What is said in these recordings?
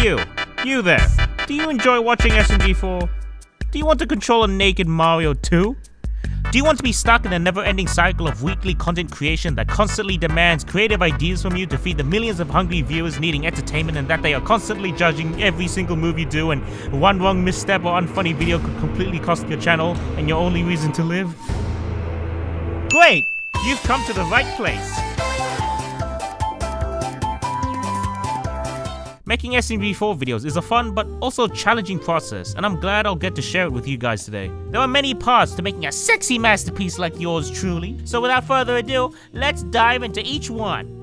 You there. Do you enjoy watching SMG4? Do you want to control a naked Mario too? Do you want to be stuck in a never-ending cycle of weekly content creation that constantly demands creative ideas from you to feed the millions of hungry viewers needing entertainment, and that they are constantly judging every single move you do, and one wrong misstep or unfunny video could completely cost your channel and your only reason to live? Great! You've come to the right place. Making SMG4 videos is a fun but also challenging process, and I'm glad I'll get to share it with you guys today. There are many parts to making a sexy masterpiece like yours truly, so without further ado, let's dive into each one.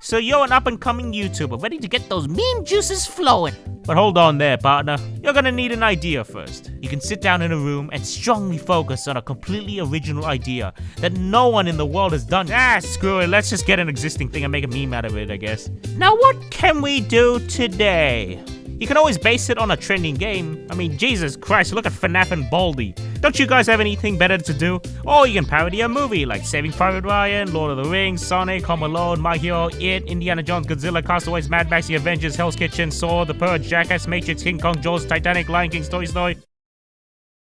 So you're an up-and-coming YouTuber ready to get those meme juices flowing. But hold on there, partner. You're gonna need an idea first. You can sit down in a room and strongly focus on a completely original idea that no one in the world has done. Screw it, let's just get an existing thing and make a meme out of it, I guess. Now what can we do today? You can always base it on a trending game. I mean, Jesus Christ, look at FNAF and Baldi. Don't you guys have anything better to do? Or you can parody a movie like Saving Private Ryan, Lord of the Rings, Sonic, Home Alone, My Hero, It, Indiana Jones, Godzilla, Castaways, Mad Max, The Avengers, Hell's Kitchen, Saw, The Purge, Jackass, Matrix, King Kong, Jaws, Titanic, Lion King, Toy Story.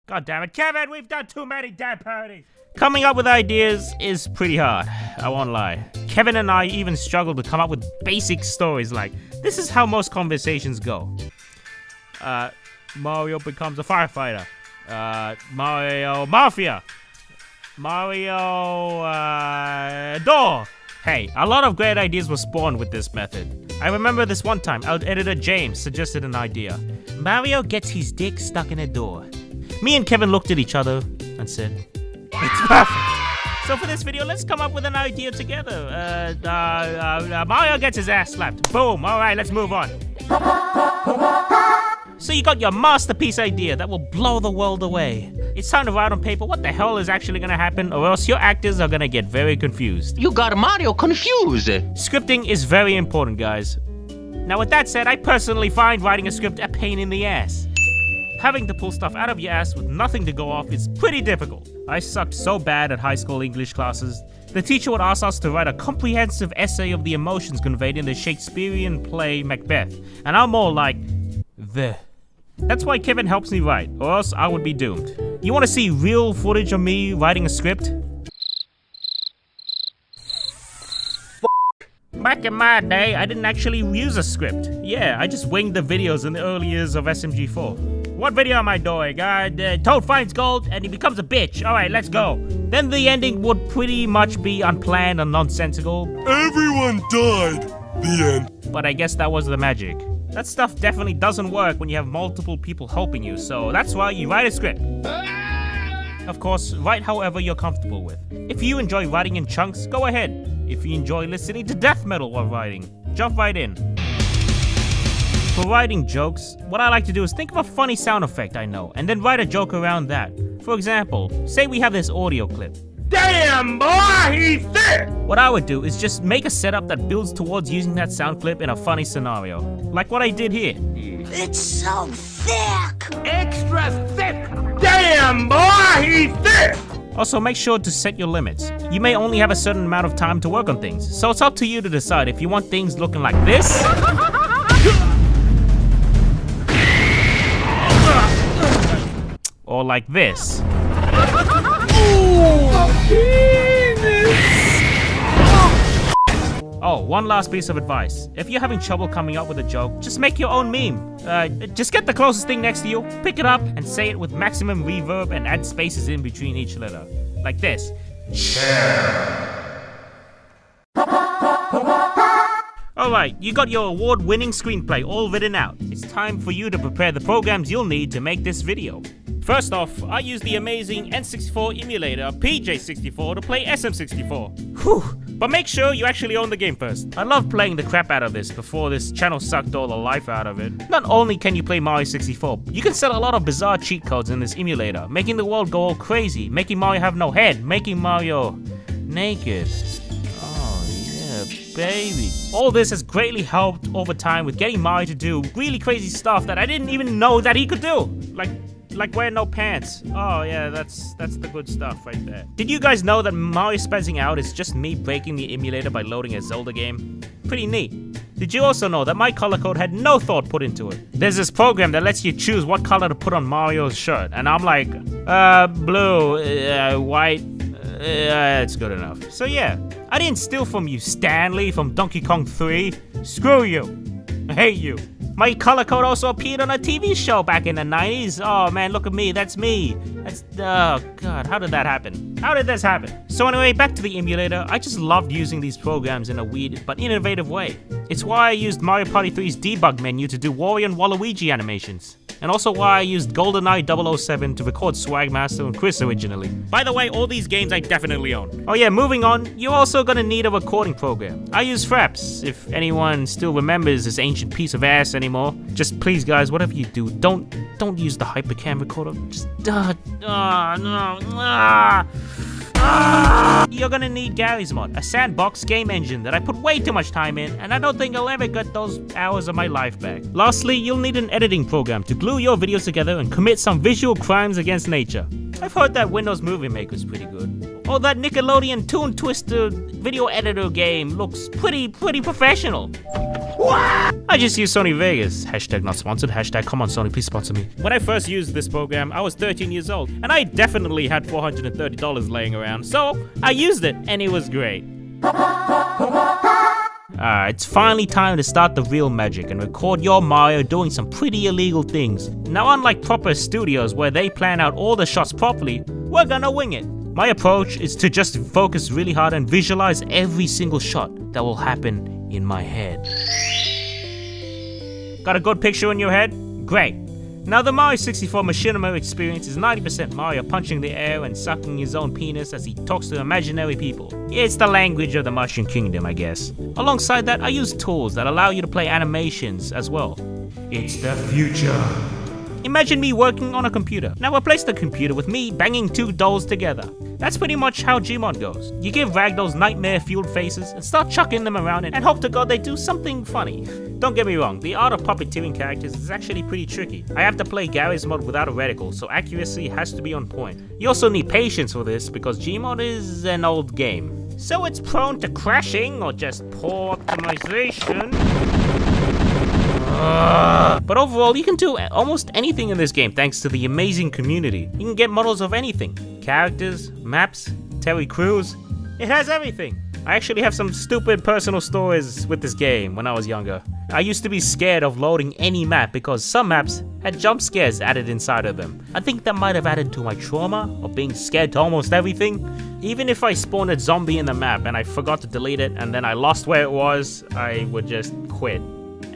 God damn it, Kevin, we've done too many damn parodies. Coming up with ideas is pretty hard, I won't lie. Kevin and I even struggle to come up with basic stories like, this is how most conversations go. Mario becomes a firefighter. Mario Mafia. Mario door. Hey, a lot of great ideas were spawned with this method. I remember this one time, our editor James suggested an idea. Mario gets his dick stuck in a door. Me and Kevin looked at each other and said, it's perfect. So for this video, let's come up with an idea together. Mario gets his ass slapped. Boom. Alright, let's move on. So you got your masterpiece idea that will blow the world away. It's time to write on paper what the hell is actually gonna happen, or else your actors are gonna get very confused. You got Mario confused. Scripting is very important, guys. Now with that said, I personally find writing a script a pain in the ass. Having to pull stuff out of your ass with nothing to go off is pretty difficult. I sucked so bad at high school English classes. The teacher would ask us to write a comprehensive essay of the emotions conveyed in the Shakespearean play Macbeth, and I'm more like, the. That's why Kevin helps me write, or else I would be doomed. You want to see real footage of me writing a script? Back in my day, I didn't actually use a script. Yeah, I just winged the videos in the early years of SMG4. What video am I doing? Toad finds gold and he becomes a bitch. Alright, let's go. Then the ending would pretty much be unplanned and nonsensical. Everyone died. The end. But I guess that was the magic. That stuff definitely doesn't work when you have multiple people helping you, so that's why you write a script. Of course, write however you're comfortable with. If you enjoy writing in chunks, go ahead. If you enjoy listening to death metal while writing, jump right in. For writing jokes, what I like to do is think of a funny sound effect I know, and then write a joke around that. For example, say we have this audio clip. Damn, boy, he's thick! What I would do is just make a setup that builds towards using that sound clip in a funny scenario. Like what I did here. It's so thick! Extra thick! Damn, boy, he's thick! Also, make sure to set your limits. You may only have a certain amount of time to work on things, so it's up to you to decide if you want things looking like this, or like this. Oh, one last piece of advice. If you're having trouble coming up with a joke, just make your own meme. Just get the closest thing next to you, pick it up, and say it with maximum reverb and add spaces in between each letter. Like this. Alright, you got your award-winning screenplay all written out. It's time for you to prepare the programs you'll need to make this video. First off, I use the amazing N64 emulator PJ64 to play SM64. Whew, but make sure you actually own the game first. I love playing the crap out of this before this channel sucked all the life out of it. Not only can you play Mario 64, you can set a lot of bizarre cheat codes in this emulator, making the world go all crazy, making Mario have no head, making Mario naked. Oh yeah, baby. All this has greatly helped over time with getting Mario to do really crazy stuff that I didn't even know that he could do. Like wear no pants. Oh yeah, that's the good stuff right there. Did you guys know that Mario Spazzing Out is just me breaking the emulator by loading a Zelda game? Pretty neat. Did you also know that my color code had no thought put into it? There's this program that lets you choose what color to put on Mario's shirt, and I'm like, blue, white, it's good enough. So yeah, I didn't steal from you, Stanley from Donkey Kong 3. Screw you. I hate you. My color code also appeared on a TV show back in the 90s. Oh man, look at me, that's me. Oh god, how did that happen? How did this happen? So anyway, back to the emulator. I just loved using these programs in a weird but innovative way. It's why I used Mario Party 3's debug menu to do Wario and Waluigi animations. And also why I used GoldenEye 007 to record Swagmaster and Chris originally. By the way, all these games I definitely own. Oh yeah, moving on, you're also gonna need a recording program. I use Fraps, if anyone still remembers this ancient piece of ass anymore. Just please guys, whatever you do, don't use the Hypercam recorder. Just, You're gonna need Garry's Mod, a sandbox game engine that I put way too much time in, and I don't think I'll ever get those hours of my life back. Lastly, you'll need an editing program to glue your videos together and commit some visual crimes against nature. I've heard that Windows Movie Maker's pretty good. Oh, that Nickelodeon Toon Twister video editor game looks pretty professional. What? I just use Sony Vegas. Hashtag not sponsored. Hashtag come on Sony, please sponsor me. When I first used this program, I was 13 years old, and I definitely had $430 laying around, so I used it, and it was great. It's finally time to start the real magic and record your Mario doing some pretty illegal things. Now, unlike proper studios where they plan out all the shots properly, we're gonna wing it. My approach is to just focus really hard and visualize every single shot that will happen in my head. Got a good picture in your head? Great. Now the Mario 64 machinima experience is 90% Mario punching the air and sucking his own penis as he talks to imaginary people. It's the language of the Mushroom Kingdom, I guess. Alongside that, I use tools that allow you to play animations as well. It's the future. Imagine me working on a computer. Now replace the computer with me banging two dolls together. That's pretty much how Gmod goes. You give ragdolls nightmare-fueled faces and start chucking them around and hope to God they do something funny. Don't get me wrong, the art of puppeteering characters is actually pretty tricky. I have to play Garry's Mod without a reticle, so accuracy has to be on point. You also need patience for this because Gmod is an old game, so it's prone to crashing or just poor optimization. But overall, you can do almost anything in this game thanks to the amazing community. You can get models of anything. Characters, maps, Terry Crews. It has everything. I actually have some stupid personal stories with this game when I was younger. I used to be scared of loading any map because some maps had jump scares added inside of them. I think that might have added to my trauma of being scared to almost everything. Even if I spawned a zombie in the map and I forgot to delete it and then I lost where it was, I would just quit.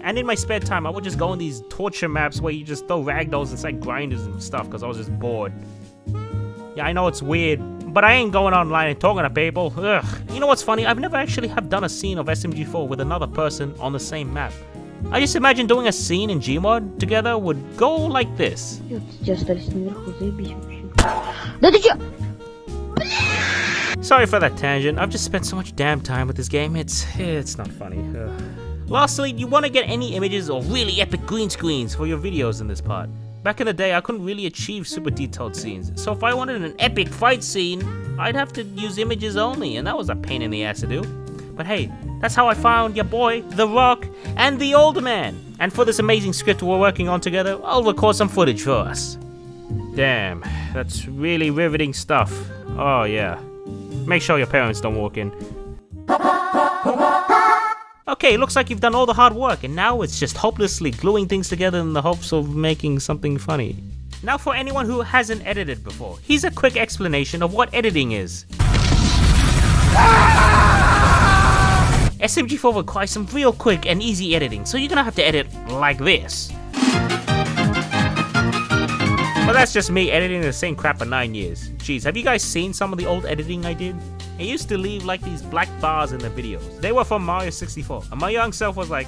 And in my spare time, I would just go on these torture maps where you just throw ragdolls inside grinders and stuff because I was just bored. Yeah, I know it's weird, but I ain't going online and talking to people. Ugh. You know what's funny? I've never actually have done a scene of SMG4 with another person on the same map. I just imagine doing a scene in Gmod together would go like this. Sorry for that tangent. I've just spent so much damn time with this game. It's not funny. Ugh. Lastly, you want to get any images or really epic green screens for your videos in this part. Back in the day, I couldn't really achieve super detailed scenes, so if I wanted an epic fight scene, I'd have to use images only, and that was a pain in the ass to do. But hey, that's how I found your boy, The Rock, and the Older Man. And for this amazing script we're working on together, I'll record some footage for us. Damn, that's really riveting stuff. Oh yeah. Make sure your parents don't walk in. Okay, looks like you've done all the hard work, and now it's just hopelessly gluing things together in the hopes of making something funny. Now for anyone who hasn't edited before, here's a quick explanation of what editing is. SMG4 requires some real quick and easy editing, so you're gonna have to edit like this. But that's just me editing the same crap for 9 years. Jeez, have you guys seen some of the old editing I did? I used to leave like these black bars in the videos. They were from Mario 64, and my young self was like,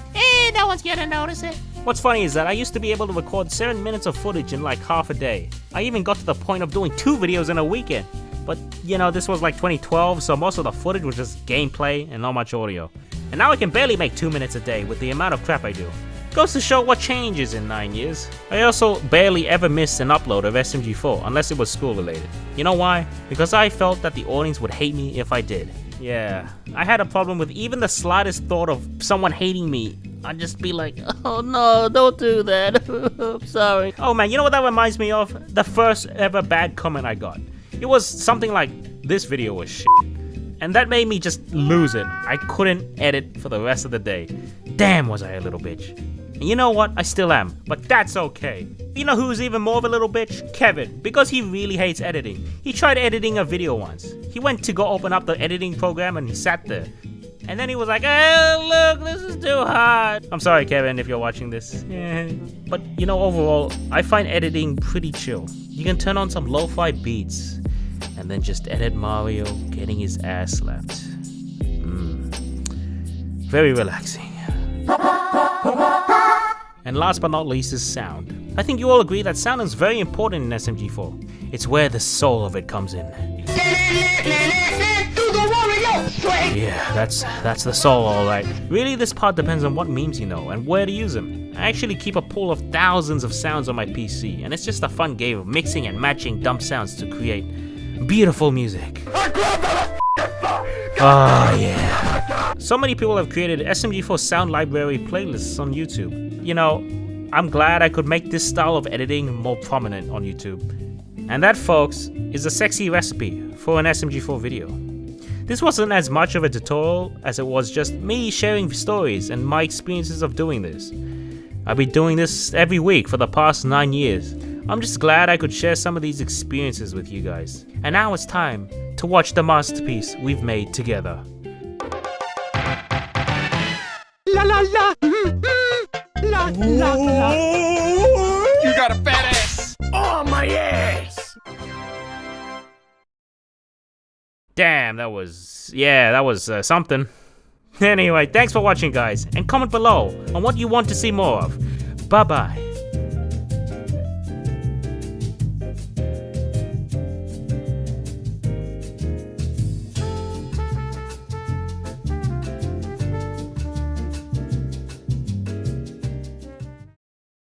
no one's gonna notice it. What's funny is that I used to be able to record 7 minutes of footage in like half a day. I even got to the point of doing 2 videos in a weekend. But, you know, this was like 2012, so most of the footage was just gameplay and not much audio. And now I can barely make 2 minutes a day with the amount of crap I do. Goes to show what changes in 9 years. I also barely ever missed an upload of SMG4 unless it was school related. You know why? Because I felt that the audience would hate me if I did. Yeah, I had a problem with even the slightest thought of someone hating me I'd just be like, oh no, don't do that. I'm sorry. Oh man, you know what that reminds me of? The first ever bad comment I got. It was something like, this video was shit. And that made me just lose it. I couldn't edit for the rest of the day. Damn, was I a little bitch. And you know what? I still am, but that's okay. You know who's even more of a little bitch? Kevin, because he really hates editing. He tried editing a video once. He went to go open up the editing program and he sat there. And then he was like, hey, look, this is too hard. I'm sorry, Kevin, if you're watching this. Yeah. But, you know, overall, I find editing pretty chill. You can turn on some lo-fi beats and then just edit Mario getting his ass slapped. Very relaxing. And last but not least is sound. I think you all agree that sound is very important in SMG4. It's where the soul of it comes in. Yeah, that's the soul, alright. Really, this part depends on what memes you know and where to use them. I actually keep a pool of thousands of sounds on my PC, and it's just a fun game of mixing and matching dumb sounds to create beautiful music. Oh yeah. So many people have created SMG4 sound library playlists on YouTube. You know, I'm glad I could make this style of editing more prominent on YouTube. And that, folks, is a sexy recipe for an SMG4 video. This wasn't as much of a tutorial as it was just me sharing stories and my experiences of doing this. I've been doing this every week for the past 9 years. I'm just glad I could share some of these experiences with you guys. And now it's time to watch the masterpiece we've made together. La la la. La la la. You got a fat ass. Oh, my ass. Damn, that was something. Anyway, thanks for watching, guys, and comment below on what you want to see more of. Bye bye.